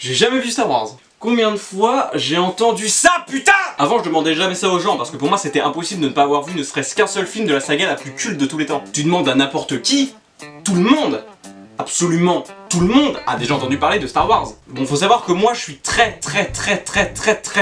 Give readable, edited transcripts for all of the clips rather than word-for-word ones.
J'ai jamais vu Star Wars. Combien de fois j'ai entendu ça, putain? Avant je demandais jamais ça aux gens parce que pour moi c'était impossible de ne pas avoir vu ne serait-ce qu'un seul film de la saga la plus culte de tous les temps. Tu demandes à n'importe qui, tout le monde, absolument tout le monde a déjà entendu parler de Star Wars. Bon, faut savoir que moi je suis très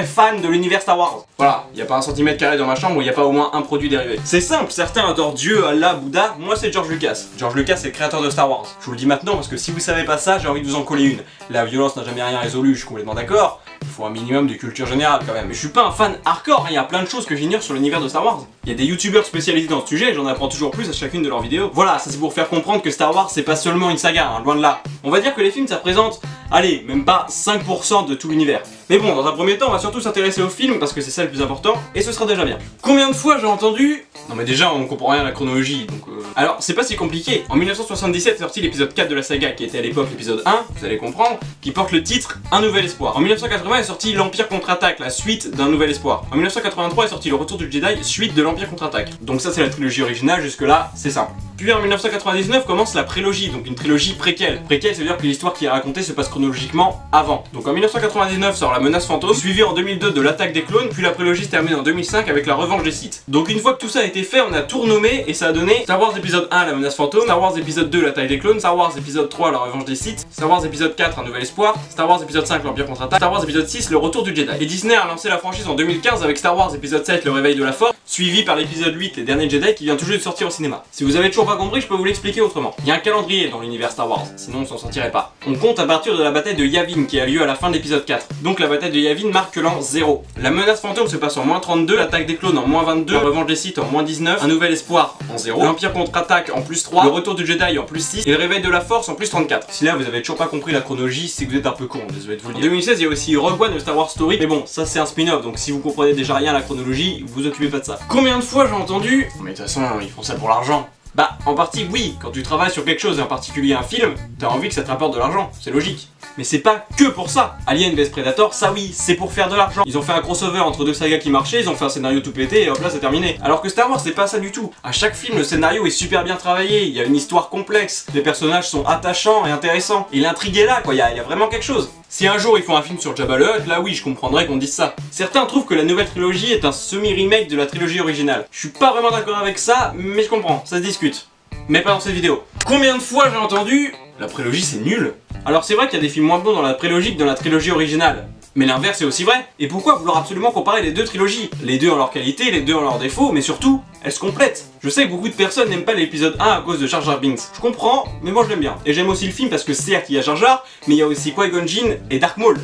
fan de l'univers Star Wars. Voilà, y a pas un centimètre carré dans ma chambre où y a pas au moins un produit dérivé. C'est simple, certains adorent Dieu, Allah, Bouddha, moi c'est George Lucas. George Lucas c'est le créateur de Star Wars. Je vous le dis maintenant parce que si vous savez pas ça, j'ai envie de vous en coller une. La violence n'a jamais rien résolu, je suis complètement d'accord. Il faut un minimum de culture générale quand même. Mais je suis pas un fan hardcore, il y a plein de choses que j'ignore sur l'univers de Star Wars. Il y a des youtubeurs spécialisés dans ce sujet et j'en apprends toujours plus à chacune de leurs vidéos. Voilà, ça c'est pour faire comprendre que Star Wars c'est pas seulement une saga, hein, loin de là. On va dire que les films ça représente, allez, même pas 5% de tout l'univers. Mais bon, dans un premier temps, on va surtout s'intéresser au film parce que c'est ça le plus important et ce sera déjà bien. Combien de fois j'ai entendu... Non mais déjà on comprend rien à la chronologie donc Alors c'est pas si compliqué. En 1977 est sorti l'épisode 4 de la saga qui était à l'époque l'épisode 1, vous allez comprendre, qui porte le titre Un Nouvel Espoir. En 1980 est sorti l'Empire Contre-Attaque, la suite d'Un Nouvel Espoir. En 1983 est sorti Le Retour du Jedi, suite de l'Empire Contre-Attaque. Donc ça c'est la trilogie originale, jusque là c'est simple. Puis en 1999 commence la prélogie, donc une trilogie préquelle. Préquelle, ça veut dire que l'histoire qui est racontée se passe chronologiquement avant. Donc en 1999 sort La Menace Fantôme, suivi en 2002 de L'Attaque des Clones, puis la prélogie se termine en 2005 avec La Revanche des Sith. Donc une fois que tout ça a été fait, on a tout renommé et ça a donné Star Wars épisode 1 La Menace Fantôme, Star Wars épisode 2 L'Attaque des Clones, Star Wars épisode 3 La Revanche des Sith, Star Wars épisode 4 Un Nouvel Espoir, Star Wars épisode 5 L'Empire Contre-Attaque, Star Wars épisode 6 Le Retour du Jedi. Et Disney a lancé la franchise en 2015 avec Star Wars épisode 7 Le Réveil de la Force, suivi par l'épisode 8 Les Derniers Jedi qui vient tout juste de sortir au cinéma. Si vous avez toujours pas compris, je peux vous l'expliquer autrement. Il y a un calendrier dans l'univers Star Wars, sinon on s'en sortirait pas. On compte à partir de la bataille de Yavin qui a lieu à la fin de l'épisode 4. Donc la bataille de Yavin marque l'an 0. La Menace Fantôme se passe en -32, L'Attaque des Clones en -22, La Revanche des Sith en -19, Un Nouvel Espoir en 0, L'Empire Contre-Attaque en +3, Le Retour du Jedi en +6 et Le Réveil de la Force en +34. Si là vous avez toujours pas compris la chronologie, c'est que vous êtes un peu con, désolé de vous le dire. En 2016 il y a aussi Rogue One de Star Wars Story, mais bon, ça c'est un spin-off, donc si vous comprenez déjà rien à la chronologie, vous occupez pas de ça. Combien de fois j'ai entendu mais de toute façon, ils font ça pour l'argent. Bah, en partie oui, quand tu travailles sur quelque chose, et en particulier un film, t'as envie que ça te rapporte de l'argent, c'est logique. Mais c'est pas que pour ça. Alien vs Predator, ça oui, c'est pour faire de l'argent. Ils ont fait un crossover entre deux sagas qui marchaient, ils ont fait un scénario tout pété et hop là c'est terminé. Alors que Star Wars c'est pas ça du tout. À chaque film le scénario est super bien travaillé, il y a une histoire complexe, les personnages sont attachants et intéressants. Et l'intrigue est là quoi, il y a vraiment quelque chose. Si un jour ils font un film sur Jabba le Hutt, là oui je comprendrais qu'on dise ça. Certains trouvent que la nouvelle trilogie est un semi-remake de la trilogie originale. Je suis pas vraiment d'accord avec ça, mais je comprends, ça se discute. Mais pas dans cette vidéo. Combien de fois j'ai entendu la prélogie c'est nul? Alors c'est vrai qu'il y a des films moins bons dans la prélogie que dans la trilogie originale. Mais l'inverse est aussi vrai. Et pourquoi vouloir absolument comparer les deux trilogies? Les deux en leur qualité, les deux en leurs défauts, mais surtout, elles se complètent. Je sais que beaucoup de personnes n'aiment pas l'épisode 1 à cause de Jar Jar Binks. Je comprends, mais moi je l'aime bien. Et j'aime aussi le film parce que certes il y a Jar Jar, mais il y a aussi Qui-Gon Jinn et Darth Maul.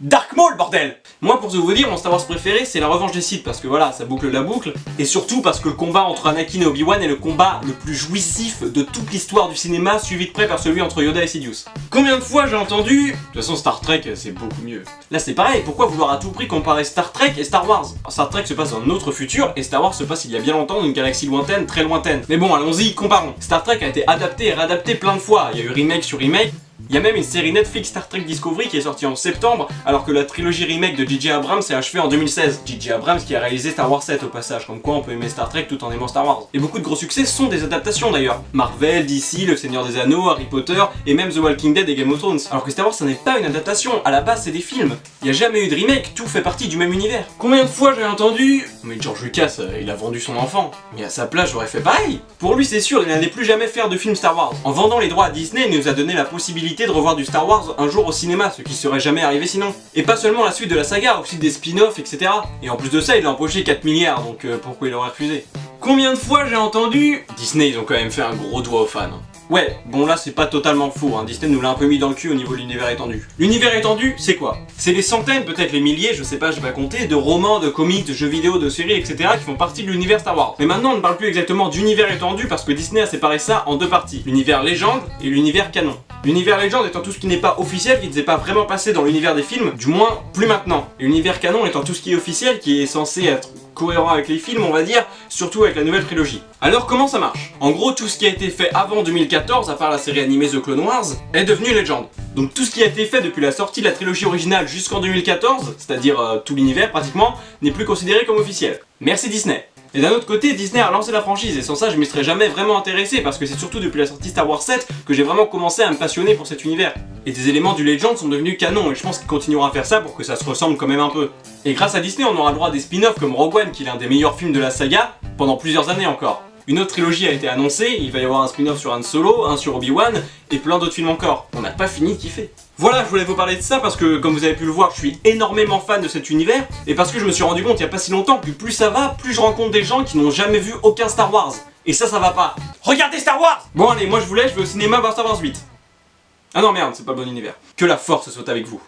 Dark Maul bordel! Moi pour tout vous dire, mon Star Wars préféré c'est La Revanche des Sith parce que voilà, ça boucle la boucle et surtout parce que le combat entre Anakin et Obi-Wan est le combat le plus jouissif de toute l'histoire du cinéma, suivi de près par celui entre Yoda et Sidious. Combien de fois j'ai entendu de toute façon Star Trek c'est beaucoup mieux. Là c'est pareil, pourquoi vouloir à tout prix comparer Star Trek et Star Wars? Star Trek se passe dans notre futur et Star Wars se passe il y a bien longtemps dans une galaxie lointaine, très lointaine. Mais bon, allons-y, comparons. Star Trek a été adapté et réadapté plein de fois, il y a eu remake sur remake. Il y a même une série Netflix Star Trek Discovery qui est sortie en septembre, alors que la trilogie remake de J.J. Abrams s'est achevée en 2016. J.J. Abrams qui a réalisé Star Wars 7 au passage, comme quoi on peut aimer Star Trek tout en aimant Star Wars. Et beaucoup de gros succès sont des adaptations d'ailleurs. Marvel, DC, Le Seigneur des Anneaux, Harry Potter, et même The Walking Dead et Game of Thrones. Alors que Star Wars ça n'est pas une adaptation, à la base c'est des films. Il n'y a jamais eu de remake, tout fait partie du même univers. Combien de fois j'ai entendu mais George Lucas, il a vendu son enfant. Mais à sa place j'aurais fait pareil. Pour lui c'est sûr, il n'allait plus jamais faire de film Star Wars. En vendant les droits à Disney, il nous a donné la possibilité de revoir du Star Wars un jour au cinéma, ce qui serait jamais arrivé sinon. Et pas seulement la suite de la saga, aussi des spin-offs, etc. Et en plus de ça, il a empoché 4 milliards, donc pourquoi il aurait refusé? Combien de fois j'ai entendu Disney, ils ont quand même fait un gros doigt aux fans. Ouais, bon là c'est pas totalement faux, hein. Disney nous l'a un peu mis dans le cul au niveau de l'univers étendu. L'univers étendu, c'est quoi? C'est les centaines, peut-être les milliers, je sais pas, je vais pas compter, de romans, de comics, de jeux vidéo, de séries, etc. qui font partie de l'univers Star Wars. Mais maintenant on ne parle plus exactement d'univers étendu parce que Disney a séparé ça en deux parties. L'univers légende et l'univers canon. L'univers légende étant tout ce qui n'est pas officiel, qui ne s'est pas vraiment passé dans l'univers des films, du moins plus maintenant. Et l'univers canon étant tout ce qui est officiel, qui est censé être cohérent avec les films, on va dire, surtout avec la nouvelle trilogie. Alors comment ça marche? En gros, tout ce qui a été fait avant 2014, à part la série animée The Clone Wars, est devenu légende. Donc tout ce qui a été fait depuis la sortie de la trilogie originale jusqu'en 2014, c'est-à-dire tout l'univers pratiquement, n'est plus considéré comme officiel. Merci Disney. Et d'un autre côté, Disney a lancé la franchise, et sans ça je m'y serais jamais vraiment intéressé, parce que c'est surtout depuis la sortie Star Wars 7 que j'ai vraiment commencé à me passionner pour cet univers. Et des éléments du Legend sont devenus canon, et je pense qu'ils continueront à faire ça pour que ça se ressemble quand même un peu. Et grâce à Disney, on aura le droit à des spin-offs comme Rogue One, qui est l'un des meilleurs films de la saga, pendant plusieurs années encore. Une autre trilogie a été annoncée, il va y avoir un spin-off sur Han Solo, un sur Obi-Wan, et plein d'autres films encore. On n'a pas fini de kiffer. Voilà, je voulais vous parler de ça parce que, comme vous avez pu le voir, je suis énormément fan de cet univers, et parce que je me suis rendu compte il y a pas si longtemps que plus ça va, plus je rencontre des gens qui n'ont jamais vu aucun Star Wars. Et ça va pas. Regardez Star Wars! Bon allez, moi je vous laisse, je vais au cinéma voir Star Wars 8. Ah non merde, c'est pas le bon univers. Que la force soit avec vous.